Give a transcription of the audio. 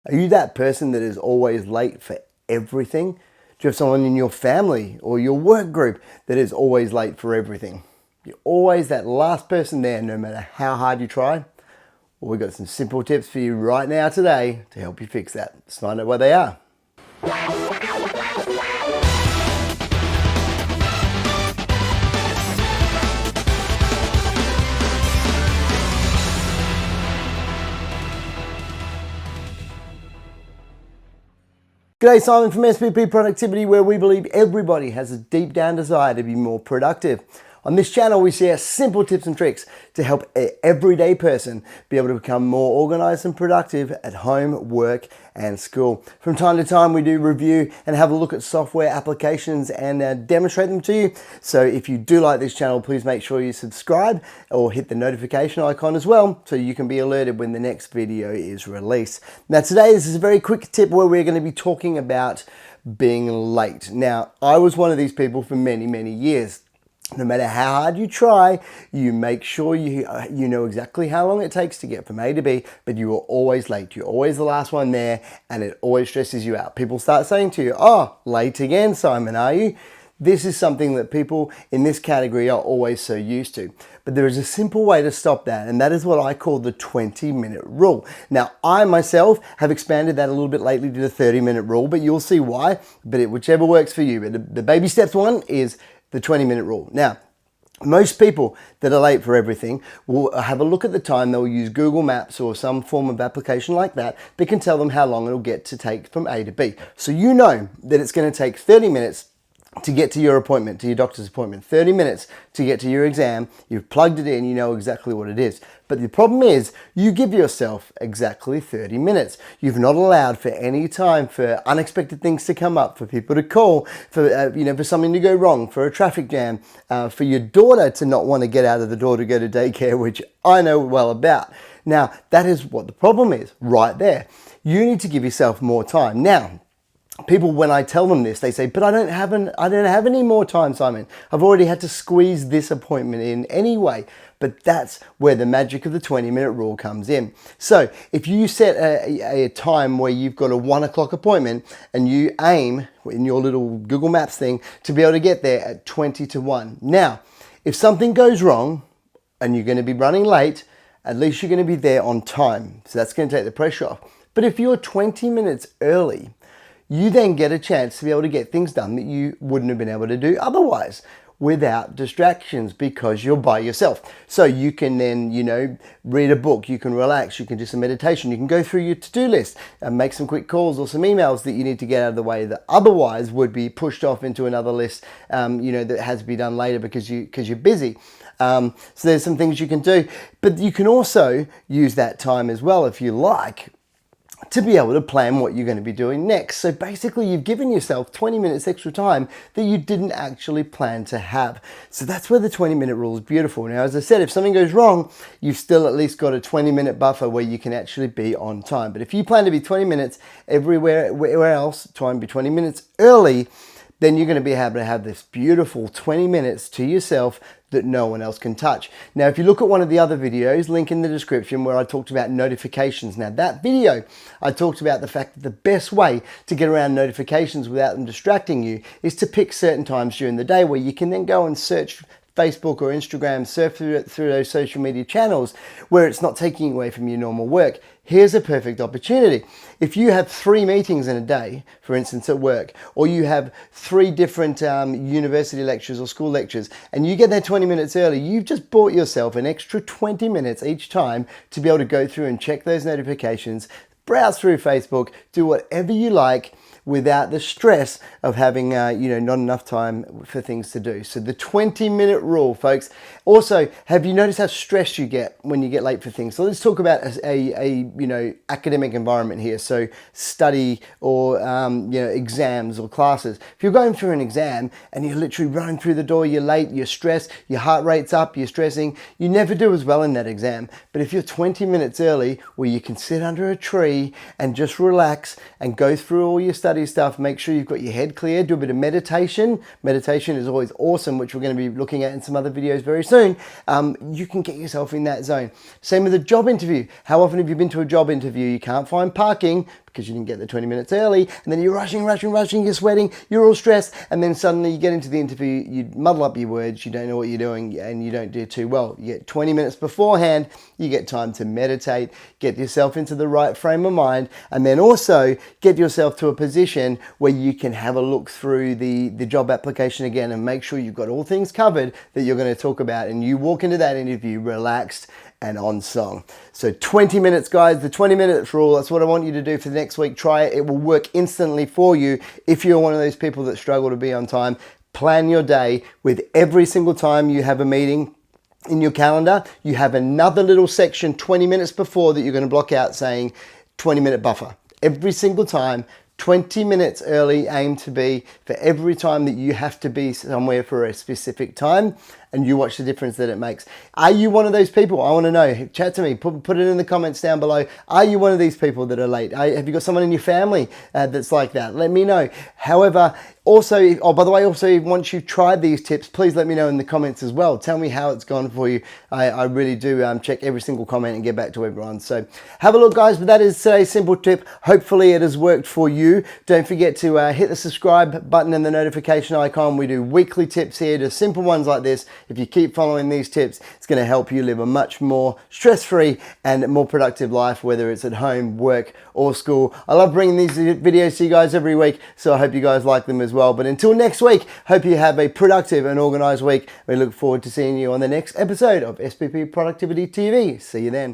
Are you that person that is always late for everything? Do you have someone in your family or your work group that is always late for everything? You're always that last person there no matter how hard you try? Well, we've got some simple tips for you right now today to help you fix that. Let's find out what they are. G'day, Simon from SPP Productivity, where we believe everybody has a deep down desire to be more productive. On this channel, we share simple tips and tricks to help an everyday person be able to become more organized and productive at home, work, and school. From time to time, we do review and have a look at software applications and demonstrate them to you. So if you do like this channel, please make sure you subscribe or hit the notification icon as well so you can be alerted when the next video is released. Now today, this is a very quick tip where we're going to be talking about being late. Now, I was one of these people for many years. No matter how hard you try, you make sure you know exactly how long it takes to get from A to B, but you are always late. You're always the last one there, and it always stresses you out. People start saying to you, "Oh, late again, Simon, are you?" This is something that people in this category are always so used to. But there is a simple way to stop that, and that is what I call the 20-minute rule. Now, I myself have expanded that a little bit lately to the 30-minute rule, but you'll see why. But whichever works for you. But the baby steps one is the 20-minute rule. Now, most people that are late for everything will have a look at the time. They'll use Google Maps or some form of application like that that can tell them how long it'll get to take from A to B. So you know that it's going to take 30 minutes to get to your appointment, to your doctor's appointment, 30 minutes to get to your exam. You've plugged it in, you know exactly what it is. But the problem is you give yourself exactly 30 minutes. You've not allowed for any time for unexpected things to come up, for people to call, for for something to go wrong, for a traffic jam, for your daughter to not want to get out of the door to go to daycare, which I know well about. Now, that is what the problem is right there. You need to give yourself more time. Now, people, when I tell them this, they say, "But I don't have any more time, Simon. I've already had to squeeze this appointment in anyway." But that's where the magic of the 20-minute rule comes in. So if you set a time where you've got a 1 o'clock appointment and you aim in your little Google Maps thing to be able to get there at 20 to 1. Now, if something goes wrong and you're going to be running late, at least you're going to be there on time. So that's going to take the pressure off. But if you're 20 minutes early, you then get a chance to be able to get things done that you wouldn't have been able to do otherwise without distractions because you're by yourself. So you can then, read a book, you can relax, you can do some meditation, you can go through your to-do list and make some quick calls or some emails that you need to get out of the way that otherwise would be pushed off into another list, that has to be done later because you're busy. So there's some things you can do, but you can also use that time as well, if you like, to be able to plan what you're going to be doing next. So basically you've given yourself 20 minutes extra time that you didn't actually plan to have. So that's where the 20-minute rule is beautiful. Now, as I said, if something goes wrong, you've still at least got a 20-minute buffer where you can actually be on time. But if you plan to be 20 minutes everywhere else, try and be 20 minutes early, then you're going to be able to have this beautiful 20 minutes to yourself that no one else can touch. Now, if you look at one of the other videos, link in the description, where I talked about notifications. Now, that video, I talked about the fact that the best way to get around notifications without them distracting you is to pick certain times during the day where you can then go and search Facebook or Instagram, surf through those social media channels where it's not taking away from your normal work. Here's a perfect opportunity. If you have 3 meetings in a day, for instance, at work, or you have 3 different university lectures or school lectures, and you get there 20 minutes early, you've just bought yourself an extra 20 minutes each time to be able to go through and check those notifications, browse through Facebook, do whatever you like without the stress of having not enough time for things to do. So the 20-minute rule, folks. Also, have you noticed how stressed you get when you get late for things? So let's talk about a academic environment here. So study or exams or classes. If you're going through an exam and you're literally running through the door, you're late, you're stressed, your heart rate's up, you're stressing, you never do as well in that exam. But if you're 20 minutes early, where you can sit under a tree and just relax and go through all your study stuff, make sure you've got your head clear, do a bit of meditation. Meditation is always awesome, which we're going to be looking at in some other videos very soon. You can get yourself in that zone. Same with a job interview. How often have you been to a job interview? You can't find parking because you didn't get the 20 minutes early, and then you're rushing, you're sweating, you're all stressed, and then suddenly you get into the interview, you muddle up your words, you don't know what you're doing, and you don't do too well. You get 20 minutes beforehand, you get time to meditate, get yourself into the right frame of mind, and then also get yourself to a position where you can have a look through the job application again and make sure you've got all things covered that you're going to talk about, and you walk into that interview relaxed and on song. So 20 minutes, guys, the 20 minutes rule, that's what I want you to do for the next week. Try it. It will work instantly for you if you're one of those people that struggle to be on time. Plan your day with every single time you have a meeting in your calendar, you have another little section 20 minutes before that you're going to block out saying 20-minute buffer. Every single time, 20 minutes early, aim to be for every time that you have to be somewhere for a specific time, and you watch the difference that it makes. Are you one of those people? I want to know. Chat to me. Put it in the comments down below. Are you one of these people that are late? Have you got someone in your family that's like that? Let me know. However, also, by the way, once you've tried these tips, please let me know in the comments as well. Tell me how it's gone for you. I really do check every single comment and get back to everyone. So have a look, guys. But that is today's simple tip. Hopefully it has worked for you. Don't forget to hit the subscribe button and the notification icon. We do weekly tips here, just simple ones like this. If you keep following these tips, it's going to help you live a much more stress-free and more productive life, whether it's at home, work, or school. I love bringing these videos to you guys every week, so I hope you guys like them as well. But until next week, hope you have a productive and organized week. We look forward to seeing you on the next episode of SPP Productivity TV. See you then.